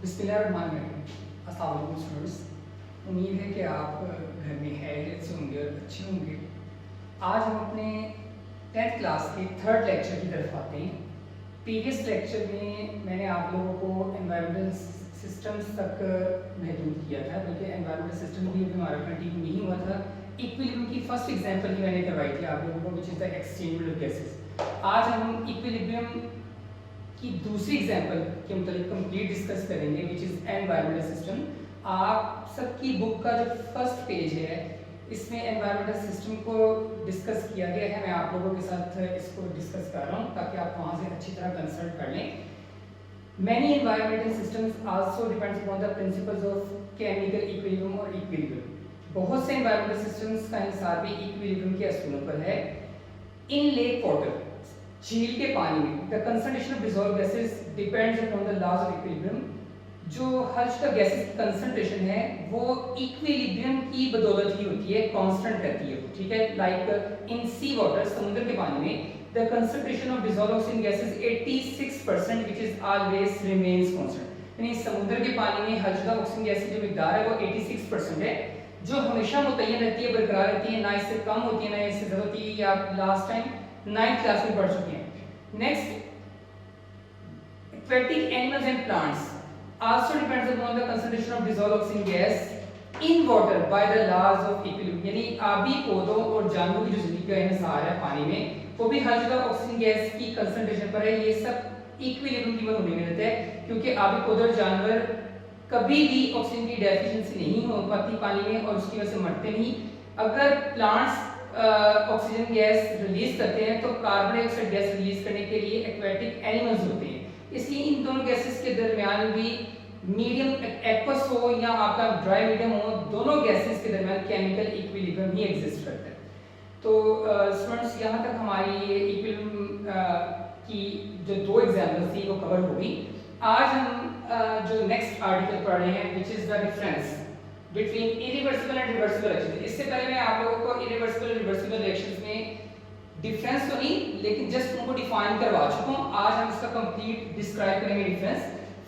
बिस्मिल्लाहिर्रहमानिर्रहीम। अस्सलाम वालेकुम स्टूडेंट्स, उम्मीद है कि आप घर में खैरियत से होंगे और अच्छे होंगे। आज हम अपने 10th क्लास के थर्ड लेक्चर की तरफ आते हैं। प्रीवियस लेक्चर में मैंने आप लोगों को एनवायरमेंटल सिस्टम्स तक महदूद किया था, बल्कि एनवायरमेंटल सिस्टम भी हमारा कंटिन्यू नहीं हुआ था। इक्विलिब्रियम की फर्स्ट एग्जांपल ही मैंने करवाई थी आप लोगों को, which is the exchange of gases. आज हम इक्विलिब्रियम की दूसरी एग्जांपल के मतलब कंप्लीट डिस्कस करेंगे, विच इज़ एनवायरमेंटल सिस्टम। आप सबकी बुक का जो फर्स्ट पेज है इसमें एनवायरमेंटल सिस्टम को डिस्कस किया गया है। मैं आप लोगों के साथ इसको डिस्कस कर रहा हूँ ताकि आप वहाँ से अच्छी तरह कंसल्ट कर लें। Many environmental systems also depends upon the principles of chemical equilibrium और इक्विलिब्रियम। बहुत से एनवायरमेंटल सिस्टम्स का इंसार भी इक्विलिब्रियम के असूलों पर है। इन लेक वाटर, झील के पानी में, the concentration of dissolved gases depends upon the laws of equilibrium. जो हर जगह गैसेस की कंसंट्रेशन है वो इक्विलिब्रियम की बदौलत ही होती है, कांस्टेंट रहती है, ठीक है। लाइक इन सी वाटर, समुद्र के पानी में, the concentration of dissolved oxygen gases 86% which is always remains constant. यानी समुद्र के पानी में हर जगह ऑक्सीजन गैस की जो मिकदार है वो 86% है, जो हमेशा मुतय्यन रहती है, बरकरार रहती है, ना इससे कम होती है ना इससे ज़्यादा होती है। ये आप लास्ट टाइम 9th क्लास में पढ़ चुके हैं। Next, aquatic animals and plants also depends upon the concentration of dissolved oxygen gas in water by the laws of equilibrium। यानी आबी पौधों और जानवरों की जो जिंदगी का इंहिसार है पानी में, वो भी हर जगह ऑक्सीजन गैस की कंसंट्रेशन पर है। ये सब इक्विलिब्रियम की बनने में रहता है, क्योंकि आबी पौधे और जानवर कभी भी ऑक्सीजन की डेफिशिएंसी नहीं हो पाती पानी में और उसकी वजह से मरते नहीं। अगर प्लांट्स ऑक्सीजन गैस रिलीज करते हैं तो कार्बन डाइऑक्साइड गैस रिलीज करने के लिए एक्वेटिक एनिमल्स होते हैं। इसलिए इन दोनों गैसेस के दरमियान भी मीडियम एक्वस हो या आपका ड्राई मीडियम हो, दोनों गैसेस के दरमियान केमिकल इक्विलिब्रियम ही एग्जिस्ट करता है। तो स्टूडेंट्स, यहाँ तक हमारी ये इक्विलिब्रियम की जो दो एग्जांपल्स थी वो कवर हो गई। आज हम जो नेक्स्ट आर्टिकल पढ़ रहे हैं, which is the difference between irreversible and reversible reactions. इससे पहले मैं आप लोगों को इरिवर्सिबल रिवर्सिबल रिएक्शंस में डिफरेंस तो नहीं, लेकिन जस्ट उनको डिफाइन करवा चुका हूं। आज हम इसका कंप्लीट डिस्क्राइब करेंगे difference.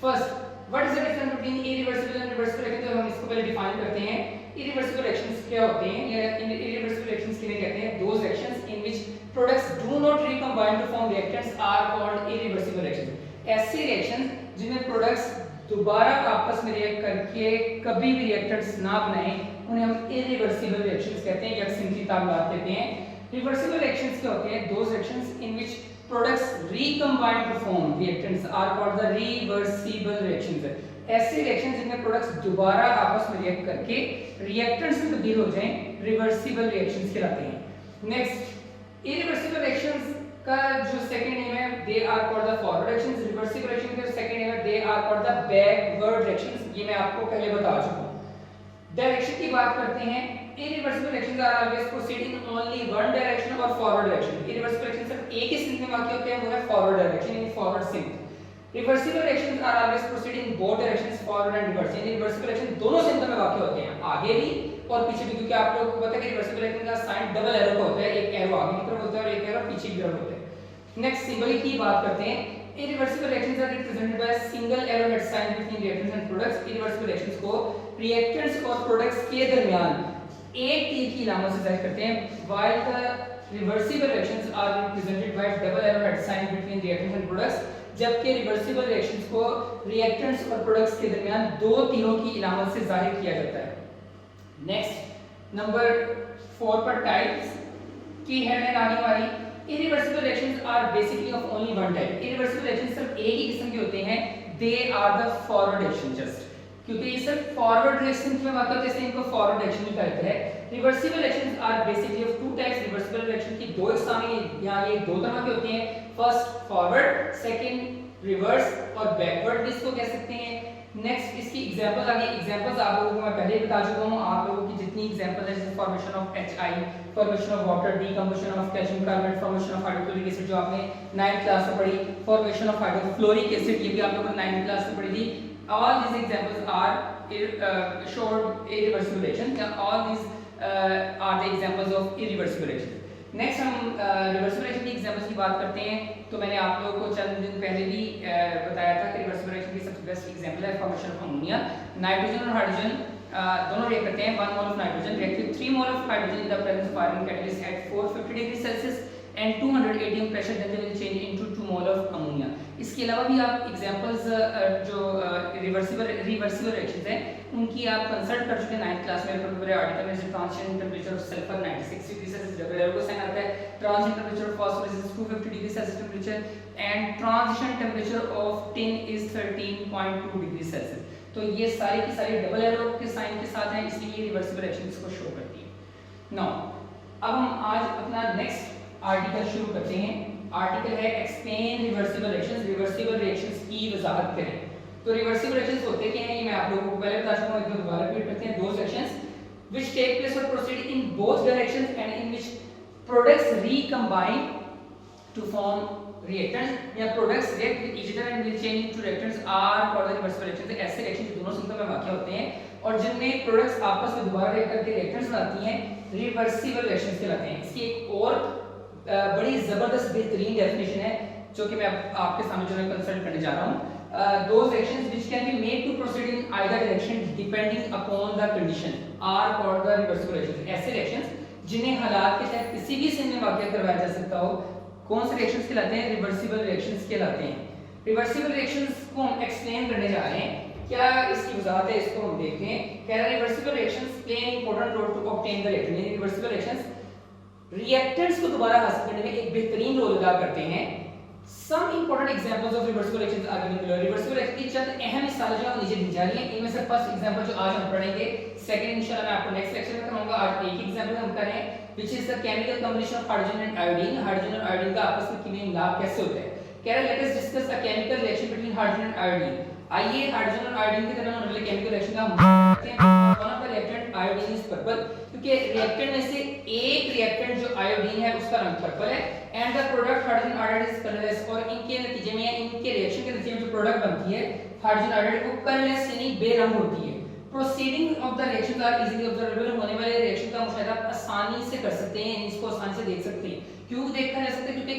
First, what is the difference between irreversible and reversible reaction. तो हम इसको पहले डिफाइन करते हैं। इरिवर्सिबल रिएक्शंस क्या होते हैं या इरिवर्सिबल रिएक्शंस किन्हें कहते हैं? Those reactions in which products do not recombine to form reactants are called irreversible reactions. ऐसे रिएक्शंस जिनमें प्रोडक्ट्स दोबारा आपस में रिएक्ट करके कभी भी रिएक्टेंट्स ना बनाएं, उन्हें हम इरिवर्सिबल रिएक्शंस कहते हैं, यकसिंती ताल्लुकात कहते हैं। रिवर्सिबल रिएक्शंस क्या होते हैं? Those reactions in which products recombine to form reactants are called the reversible reactions. ऐसे रिएक्शंस जिनमें प्रोडक्ट्स दोबारा आपस में रिएक्ट करके रिएक्टेंट्स में तब्दील हो जाएं, रिवर्सिबल रिएक्शंस कहलाते हैं। नेक्स्ट, इरिवर्सिबल रिएक्शंस का जो सेकंड नेम है, they are called the forward reactions. Reversible reaction का सेकंड नेम है, they are called the backward reactions. ये मैं आपको पहले बता चुका हूं। डायरेक्शन की बात करते हैं। irreversible reactions are always proceed in only one direction or forward direction। irreversible reactions सिर्फ एक ही सिंक में वाक़ होते हैं, वो है forward direction यानी forward सिंक। reversible reactions are always proceed in both directions forward and reverse। यानी reversible reaction दोनों सिंकों में वाक़ होते हैं, आगे भी और पीछे भी, क्योंकि आप लोगों को पता है कि reversible reaction का साइन डबल एरो का होता है, एक एरो आगे की तरफ होता है और एक एरो पीछे की तरफ होता है। नेक्स्ट, सिंबल की बात करते हैं। irreversible reactions are represented by a single arrowhead sign between reactants and products। irreversible reactions को reactants और products के दरमियान एक तीर की अलामत से जाहिर करते हैं, while the reversible reactions are represented by double arrowhead sign between reactants and products। जबकि reversible reactions को reactants और products के दरमियान दो तीरों की अलामत से जाहिर किया जाता है। नेक्स्ट, नंबर 4 पर टाइप्स की हेडलाइन आगे हमारी। irreversible reactions are basically of only one type। irreversible reactions सिर्फ एक ही किस्म के होते हैं, they are the forward reaction just, क्योंकि ये सिर्फ फॉरवर्ड रिएक्शन में वाक़ होते हैं, इसलिए इनको फॉरवर्ड रिएक्शन भी कहते हैं। Reversible reactions are basically of two types. Reversible reaction की दो इकसामी यहाँ ये दो तरह के होते हैं। फर्स्ट फॉरवर्ड, सेकंड रिवर्स और बैकवर्ड भी इसको कह सकते हैं। नेक्स्ट, इसकी एग्जांपल्स आगे, एग्जांपल्स आप लोगों को मैं पहले ही बता चुका हूँ। आप लोगों की जितनी एग्जांपल है, जैसे formation of HI, formation of water, decomposition of calcium carbonate, formation of hydrochloric acid जो आपने 9th क्लास में पढ़ी, फॉर्मेशन ऑफ हाइड्रोफ्लोरिक एसिड ये भी आप लोगों ने 9th क्लास में पढ़ी थी। All these examples are showed irreversible reactions, and all these are the examples of irreversible reactions। Next हम रिवर्सिबल रिएक्शन की एग्जांपल्स की बात करते हैं। तो मैंने आप लोगों को चंद दिन पहले भी बताया था कि रिवर्सिबल रिएक्शन की सबसे बेस्ट एग्जांपल है फॉर्मेशन ऑफ अमोनिया। नाइट्रोजन और हाइड्रोजन दोनों रिएक्ट करते हैं। 1 mole of nitrogen react with 3 mole of hydrogen in the presence of iron catalyst at 450 degree Celsius and 200 atm pressure, then they will change into 2 mole of ammonia. इसके अलावा भी आप examples जो reversible reactions हैं उनकी आप consult कर चुके हैं 9th क्लास में। पूरे आर्टिकल में transition temperature of sulphur 96 degree Celsius, double arrow का साइन आता है। Transition temperature of phosphorus is 250 degree Celsius temperature and transition temperature of tin is 13.2 degree Celsius. तो ये सारी की सारी डबल एरो के साइन के साथ हैं, इसलिए रिवर्सिबल रिएक्शंस को शो करती है। नाउ अब हम आज अपना नेक्स्ट आर्टिकल शुरू करते हैं। आर्टिकल है explain reversible reactions, reversible reactions की वजाहत करें। तो रिवर्सिबल रिएक्शंस होते क्या हैं ये मैं आप लोगों को पहले बता चुका हूं, एक बार दोबारा रिपीट करते हैं। Those reactions which take place और proceed in both directions and in which products recombine to form reactants या products react with each other and will change into reactants are called the reversible reactions। ऐसे reaction जो दोनों system में वाक़ होते हैं और जिनमें प्रोडक्ट्स आपस में दोबारा रिएक्ट करके रिएक्टेंट्स बनाती हैं, रिवर्सिबल रिएक्शंस कहलाते हैं। इसकी एक और बड़ी जबरदस्त बेहतरीन डेफिनेशन है जो कि मैं आपके सामने जो है कंसल्ट करने जा रहा हूं। those reactions which can be made to proceed in either direction depending upon the condition are called the reversible reactions। ऐसे रिएक्शंस जिन्हें हालात के तहत किसी भी सीन में वाक़ करवाया जा सकता हो, कौन से रिएक्शंस कहलाते हैं? रिवर्सिबल रिएक्शंस कहलाते हैं। रिवर्सिबल रिएक्शंस को हम एक्सप्लेन करने जा रहे हैं। क्या इसकी वजाहत है इसको हम देखते हैं। कह रहा है reversible reactions play an important role to obtain the reactant. Reversible reactions reactants को दोबारा हासिल करने में एक बेहतरीन रोल अदा करते हैं। Some important examples of reversible reactions are given below. Reversible reaction की चंद अहम मिसालें जो नीचे दी जा रही हैं, इनमें से फर्स्ट एग्जांपल जो आज हम पढ़ेंगे, सेकंड इंशाल्लाह मैं आपको नेक्स्ट लेक्चर में कराऊंगा। आज एक एग्जांपल हम कर रहे हैं which is the chemical combination of hydrogen and iodine। Hydrogen और आयोडीन का आपस में कीमियाई मिलाप कैसे होता है। कह रहा है let us discuss a chemical reaction between hydrogen and iodine। आइए हाइड्रोजन और आयोडीन के दरमियान होने वाले केमिकल रिएक्शन का हम करते हैं। One of the reactant iodine is purple, क्योंकि रिएक्टेंट में से एक रिएक्टेंट जो आयोडीन है उसका रंग पर्पल है and the product hydrogen iodide is colourless. और इनके नतीजे में या इनके रिएक्शन के नतीजे में जो प्रोडक्ट बनती है हाइड्रोजन आयोडाइड वो कलरलेस यानी बेरंग होती है। Proceeding of the reactions are easily observable. होने वाले रिएक्शन का मुशाहिदा आसानी से कर सकते हैं, इसको आसानी से देख सकते हैं। क्यों देखा जा सकता है? क्योंकि